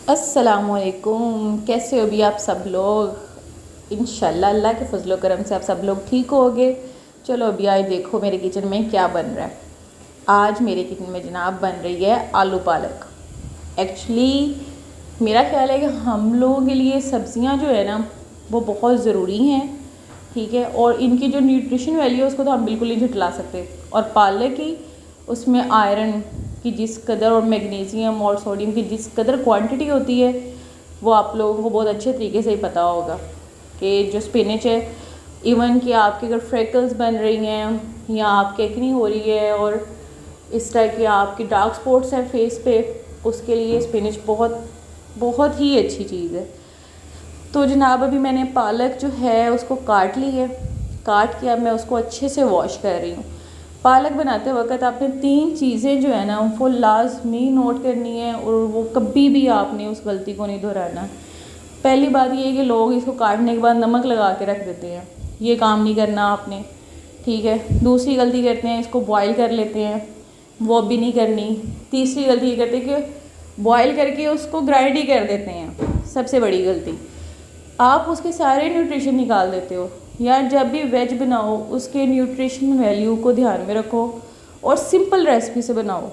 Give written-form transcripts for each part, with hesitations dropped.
अस्सलामुअलैकुम, कैसे हो भी आप सब लोग। इंशाल्लाह अल्लाह के फजलो करम से आप सब लोग ठीक होगे। चलो अभी आज देखो मेरे किचन में क्या बन रहा है। आज मेरे किचन में जनाब बन रही है आलू पालक। एक्चुअली मेरा ख्याल है कि हम लोगों के लिए सब्ज़ियां जो है ना वो बहुत ज़रूरी हैं, ठीक है। और इनकी जो न्यूट्रिशन वैल्यू है उसको तो हम बिल्कुल नहीं झुठला सकते। और पालक की उसमें आयरन की जिस कदर और मैग्नीशियम और सोडियम की जिस कदर क्वांटिटी होती है वो आप लोगों को बहुत अच्छे तरीके से ही पता होगा कि जो स्पिनच है, इवन कि आपके अगर फ्रेकल्स बन रही हैं या आपकी एक्नी हो रही है और इस तरह की आपकी डार्क स्पॉट्स हैं फेस पे, उसके लिए स्पिनच बहुत बहुत ही अच्छी चीज़ है। तो जनाब अभी मैंने पालक जो है उसको काट ली है। काट के अब मैं उसको अच्छे से वॉश कर रही हूँ। पालक बनाते वक्त आपने 3 चीज़ें जो है ना वो लाजमी नोट करनी है और वो कभी भी आपने उस गलती को नहीं दोहराना। पहली बात ये है कि लोग इसको काटने के बाद नमक लगा के रख देते हैं, ये काम नहीं करना आपने, ठीक है। दूसरी गलती करते हैं इसको बॉयल कर लेते हैं, वो भी नहीं करनी। तीसरी गलती ये करते हैं कि बॉयल करके उसको ग्राइंड ही कर देते हैं, सबसे बड़ी गलती। आप उसके सारे न्यूट्रिशन निकाल देते हो। यार जब भी वेज बनाओ उसके न्यूट्रिशन वैल्यू को ध्यान में रखो और सिंपल रेसिपी से बनाओ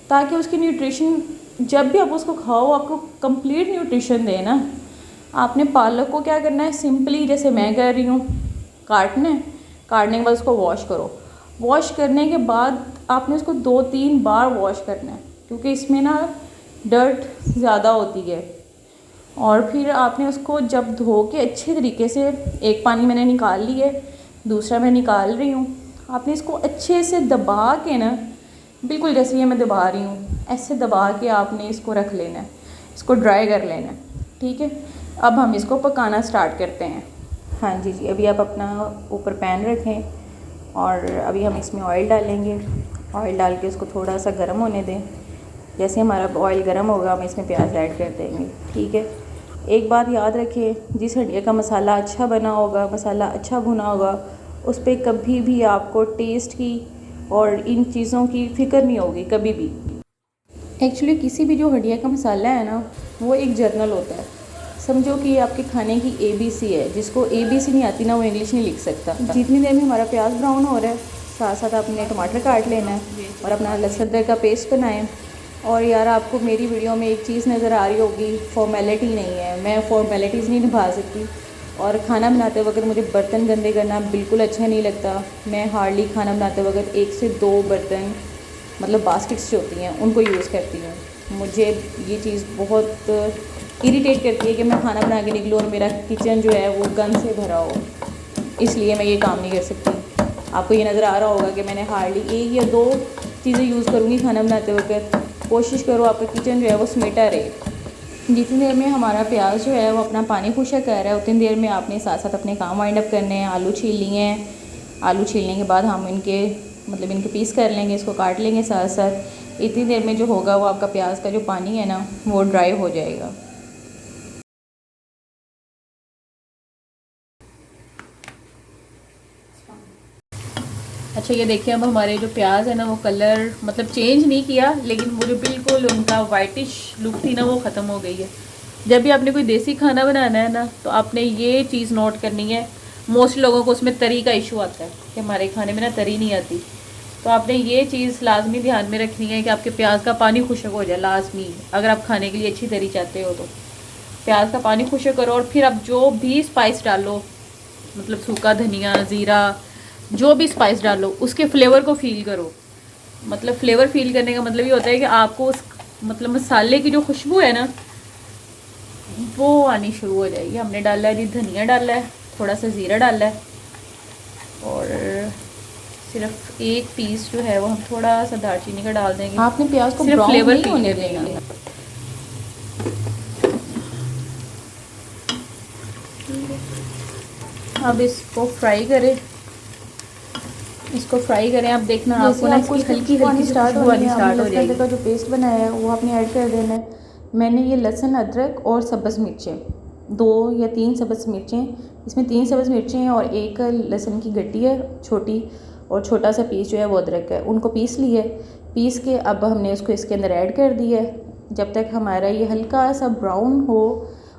ताकि उसकी न्यूट्रिशन जब भी आप उसको खाओ आपको कंप्लीट न्यूट्रिशन दे ना। आपने पालक को क्या करना है, सिंपली जैसे मैं कर रही हूँ, काटना है। काटने के बाद उसको वॉश करो। वॉश करने के बाद आपने उसको 2-3 बार वॉश करना है क्योंकि इसमें ना डर्ट ज़्यादा होती है। और फिर आपने उसको जब धो के अच्छे तरीके से, एक पानी मैंने निकाल ली है, दूसरा मैं निकाल रही हूँ। आपने इसको अच्छे से दबा के ना, बिल्कुल जैसे ये मैं दबा रही हूँ ऐसे दबा के आपने इसको रख लेना है, इसको ड्राई कर लेना है, ठीक है। अब हम इसको पकाना स्टार्ट करते हैं। हाँ जी जी, अभी आप अपना ऊपर पैन रखें और अभी हम इसमें ऑयल डालेंगे। ऑयल डाल के उसको थोड़ा सा गर्म होने दें। जैसे हमारा ऑयल गर्म होगा हम इसमें प्याज ऐड कर देंगे, ठीक है। एक बात याद रखिए, जिस हंडिया का मसाला अच्छा बना होगा, मसाला अच्छा भुना होगा, उस पर कभी भी आपको टेस्ट की और इन चीज़ों की फ़िक्र नहीं होगी कभी भी। एक्चुअली किसी भी जो हंडिया का मसाला है ना वो एक जर्नल होता है। समझो कि ये आपके खाने की ABC है। जिसको ABC नहीं आती ना वो इंग्लिश नहीं लिख सकता। जितनी देर में हमारा प्याज ब्राउन हो रहा है साथ साथ आपने टमाटर काट लेना है और अपना लहसुन अदरक का पेस्ट बनाएं। और यार आपको मेरी वीडियो में एक चीज़ नज़र आ रही होगी, फॉर्मेलिटी नहीं है, मैं फॉर्मेलिटीज़ नहीं निभा सकती। और खाना बनाते वक्त मुझे बर्तन गंदे करना बिल्कुल अच्छा नहीं लगता। मैं हार्डली खाना बनाते वक्त 1 से 2 बर्तन, मतलब बास्केट्स जो होती हैं उनको यूज़ करती हूँ। मुझे ये चीज़ बहुत इरिटेट करती है कि मैं खाना बना के निकलूँ और मेरा किचन जो है वो गंद से भरा हो, इसलिए मैं ये काम नहीं कर सकती। आपको ये नज़र आ रहा होगा कि मैंने हार्डली 1 या 2 चीज़ें यूज़ करूँगी खाना बनाते वक्त। कोशिश करो आपका किचन जो है वो समेटा रहे। जितनी देर में हमारा प्याज जो है वो अपना पानी खुशक कर रहा है उतनी देर में आपने साथ साथ अपने काम वाइंड अप करने हैं। आलू छील लिए हैं, आलू छीलने के बाद हम इनके पीस कर लेंगे, इसको काट लेंगे साथ साथ। इतनी देर में जो होगा वो आपका प्याज का जो पानी है ना वो ड्राई हो जाएगा। अच्छा ये देखिए, अब हमारे जो प्याज है ना वो कलर मतलब चेंज नहीं किया, लेकिन वो जो बिल्कुल उनका वाइटिश लुक थी ना वो ख़त्म हो गई है। जब भी आपने कोई देसी खाना बनाना है ना तो आपने ये चीज़ नोट करनी है। मोस्ट लोगों को उसमें तरी का इशू आता है कि हमारे खाने में ना तरी नहीं आती, तो आपने ये चीज़ लाजमी ध्यान में रखनी है कि आपके प्याज का पानी खुशक हो जाए लाजमी। अगर आप खाने के लिए अच्छी तरी चाहते हो तो प्याज का पानी खुशक करो और फिर आप जो भी स्पाइस डालो, मतलब सूखा धनिया, ज़ीरा, जो भी स्पाइस डालो उसके फ्लेवर को फील करो। मतलब फ्लेवर फील करने का मतलब ये होता है कि आपको उस मतलब मसाले की जो खुशबू है ना वो आनी शुरू हो जाएगी। हमने डाला है जी धनिया डाला है, थोड़ा सा ज़ीरा डाला है और सिर्फ 1 पीस जो है वो हम थोड़ा सा दालचीनी का डाल देंगे। आपने प्याज को सिर्फ फ्लेवर नहीं होने देना। अब इसको फ्राई करें, आप देखना आपको ना इसकी हल्की हल्की स्टार्ट खुशबू आनी स्टार्ट हो जाएगी। का जो पेस्ट बनाया है वो आपने ऐड कर देना है। मैंने ये लहसुन अदरक और सब्ज़ मिर्चें, 2 या 3 सब्ज़ मिर्चें, इसमें 3 सब्ज़ मिर्चें हैं और 1 लहसुन की गड्डी है छोटी और छोटा सा पीस जो है वो अदरक है, उनको पीस लिया है। पीस के अब हमने उसको इसके अंदर ऐड कर दिया है। जब तक हमारा ये हल्का सा ब्राउन हो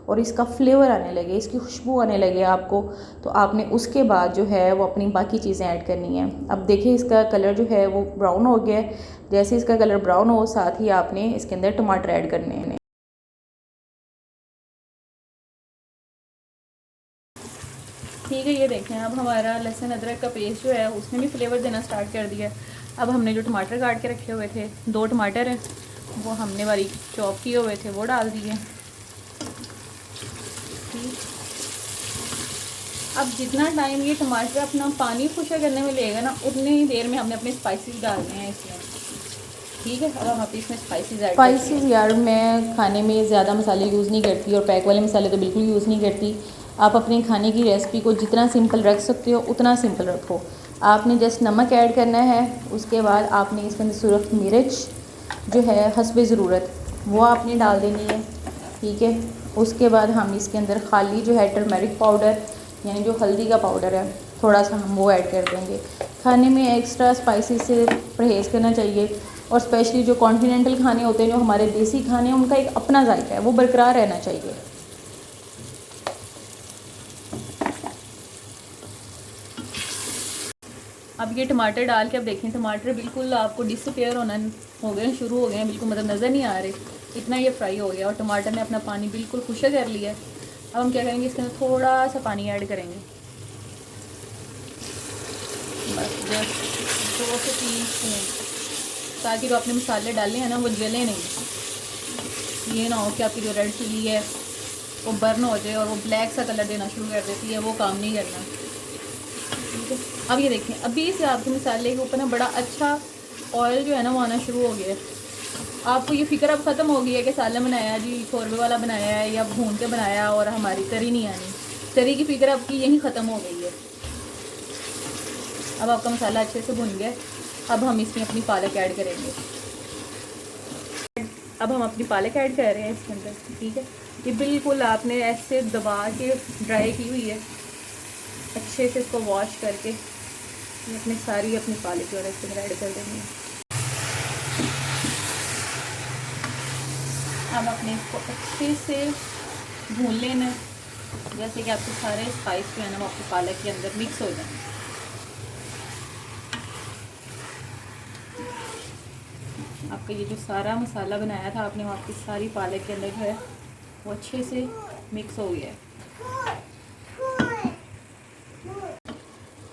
और इसका फ्लेवर आने लगे, इसकी खुशबू आने लगे आपको, तो आपने उसके बाद जो है वो अपनी बाकी चीज़ें ऐड करनी है। अब देखिए इसका कलर जो है वो ब्राउन हो गया है। जैसे इसका कलर ब्राउन हो, साथ ही आपने इसके अंदर टमाटर ऐड करने हैं। ठीक है, ये देखें अब हमारा लहसुन अदरक का पेस्ट जो है उसने भी फ्लेवर देना स्टार्ट कर दिया है। अब हमने जो टमाटर काट के रखे हुए थे, 2 टमाटर हैं, वो हमने बारीक चॉप किए हुए थे, वो डाल दिए। अब जितना टाइम ये टमाटर अपना पानी खुशक करने में लेगा ना, उतनी ही देर में हमने अपने स्पाइसेस डालने हैं इसमें। ठीक है, अब हम अपनी इसमें स्पाइसेस यार मैं खाने में ज़्यादा मसाले यूज़ नहीं करती और पैक वाले मसाले तो बिल्कुल यूज़ नहीं करती। आप अपने खाने की रेसिपी को जितना सिंपल रख सकते हो उतना सिंपल रखो। आपने जस्ट नमक ऐड करना है, उसके बाद आपने इसके अंदर सुरख मिर्च जो है हस्बे ज़रूरत वो आपने डाल देनी है। ठीक है, उसके बाद हम इसके अंदर खाली जो है टर्मेरिक पाउडर यानी जो हल्दी का पाउडर है थोड़ा सा हम वो ऐड कर देंगे। खाने में एक्स्ट्रा स्पाइसी से परहेज़ करना चाहिए और स्पेशली जो कॉन्टिनेंटल खाने होते हैं, जो हमारे देसी खाने हैं, उनका एक अपना जायका है, वो बरकरार रहना चाहिए। अब ये टमाटर डाल के अब देखें टमाटर बिल्कुल आपको डिसअपेयर होना हो गए, शुरू हो गए हैं, बिल्कुल मतलब नज़र नहीं आ रहे, इतना ये फ्राई हो गया और टमाटर ने अपना पानी बिल्कुल खुशक कर लिया है। अब हम क्या करेंगे, इसके अंदर थोड़ा सा पानी ऐड करेंगे, बस जस्ट 2 से 3 स्पून, ताकि जो आपने मसाले डाले हैं ना वो जले नहीं। ये ना हो कि आपकी जो रेड चिली है वो बर्न हो जाए और वो ब्लैक सा कलर देना शुरू कर देती है, वो काम नहीं करना। ठीक है, अब ये देखें अभी से आपके मसाले के ऊपर ना बड़ा अच्छा ऑयल जो है ना वो आना शुरू हो गया है। आपको ये फ़िक्र अब ख़त्म हो गई है कि सालन बनाया जी, शोरबे वाला बनाया है या भून के बनाया और हमारी तरी नहीं आनी। तरी की फ़िक्र आपकी यहीं ख़त्म हो गई है। अब आपका मसाला अच्छे से भुन गया। अब हम इसमें अपनी पालक ऐड करेंगे। अब हम अपनी पालक ऐड कर रहे हैं इसके अंदर। ठीक है, ये बिल्कुल आपने ऐसे दबा के ड्राई की हुई है, अच्छे से इसको वॉश करके अपनी सारी अपनी पालक जो है इसके अंदर ऐड कर देंगे। अब अपने इसको अच्छे से भून लेना, जैसे कि आपके सारे स्पाइस जो है ना वो आपकी पालक के अंदर मिक्स हो जाए। आपका ये जो सारा मसाला बनाया था आपने, वो आपकी सारी पालक के अंदर जो है वो अच्छे से मिक्स हो गया है।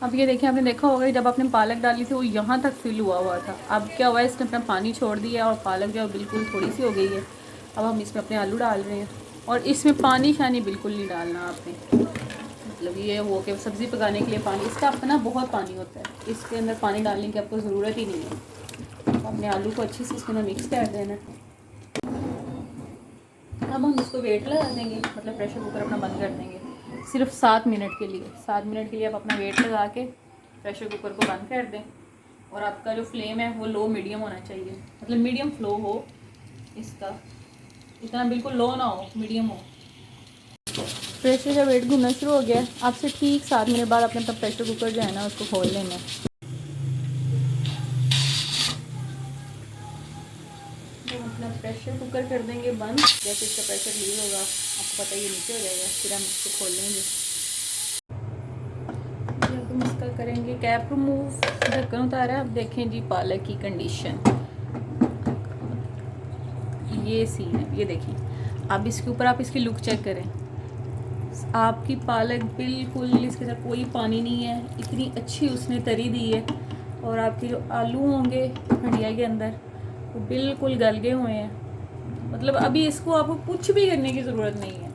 अब ये देखिए, आपने देखा होगा जब आपने पालक डाली थी वो यहाँ तक फिल हुआ था। अब क्या हुआ है, इसने अपना पानी छोड़ दिया और पालक जो है बिल्कुल थोड़ी सी हो गई है। अब हम इसमें अपने आलू डाल रहे हैं और इसमें पानी शानी बिल्कुल नहीं डालना आपने, मतलब ये हो कि सब्ज़ी पकाने के लिए पानी, इसका अपना बहुत पानी होता है, इसके अंदर पानी डालने की आपको ज़रूरत ही नहीं है। अपने आलू को अच्छे से इसके अंदर मिक्स कर देना। अब हम इसको वेट लगा देंगे, मतलब प्रेशर कुकर अपना बंद कर देंगे सिर्फ 7 मिनट के लिए। 7 मिनट के लिए आप अपना वेट लगा के प्रेशर कुकर को बंद कर दें और आपका जो फ्लेम है वो लो मीडियम होना चाहिए, मतलब मीडियम फ्लो हो इसका, इतना बिल्कुल लो ना हो, मीडियम हो। प्रेशर का वेट घूमना शुरू हो गया। आपसे ठीक 7 मिनट बाद अपने तब प्रेशर कुकर जो है ना उसको खोल लेना है। तो अपना प्रेशर कुकर कर देंगे बंद, जैसे इसका प्रेशर रिलीज होगा आपको पता ही नीचे हो जाएगा, फिर हम इसको खोल लेंगे। हम इसका करेंगे कैप रिमूव, ढक्कन उतारा। अब देखें जी पालक की कंडीशन, ये सीन है, ये देखिए। अब इसके ऊपर आप इसकी लुक चेक करें, आपकी पालक बिल्कुल इसके अंदर कोई पानी नहीं है, इतनी अच्छी उसने तरी दी है। और आपके जो आलू होंगे हंडिया के अंदर वो बिल्कुल गल गए हुए हैं, मतलब अभी इसको आपको कुछ भी करने की ज़रूरत नहीं है,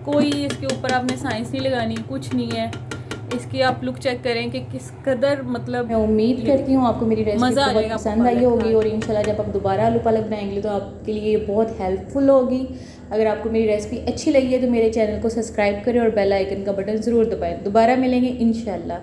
कोई इसके ऊपर आपने साइंस नहीं लगानी, कुछ नहीं है। इसकी आप लुक चेक करें कि किस कदर, मतलब मैं उम्मीद करती हूँ आपको मेरी रेसिपी मज़ा बहुत पसंद आई होगी और इंशाल्लाह जब आप दोबारा आलू पालक बनाएंगे तो आपके लिए ये बहुत हेल्पफुल होगी। अगर आपको मेरी रेसिपी अच्छी लगी है तो मेरे चैनल को सब्सक्राइब करें और बेल आइकन का बटन ज़रूर दबाएं। दोबारा मिलेंगे इंशाल्लाह।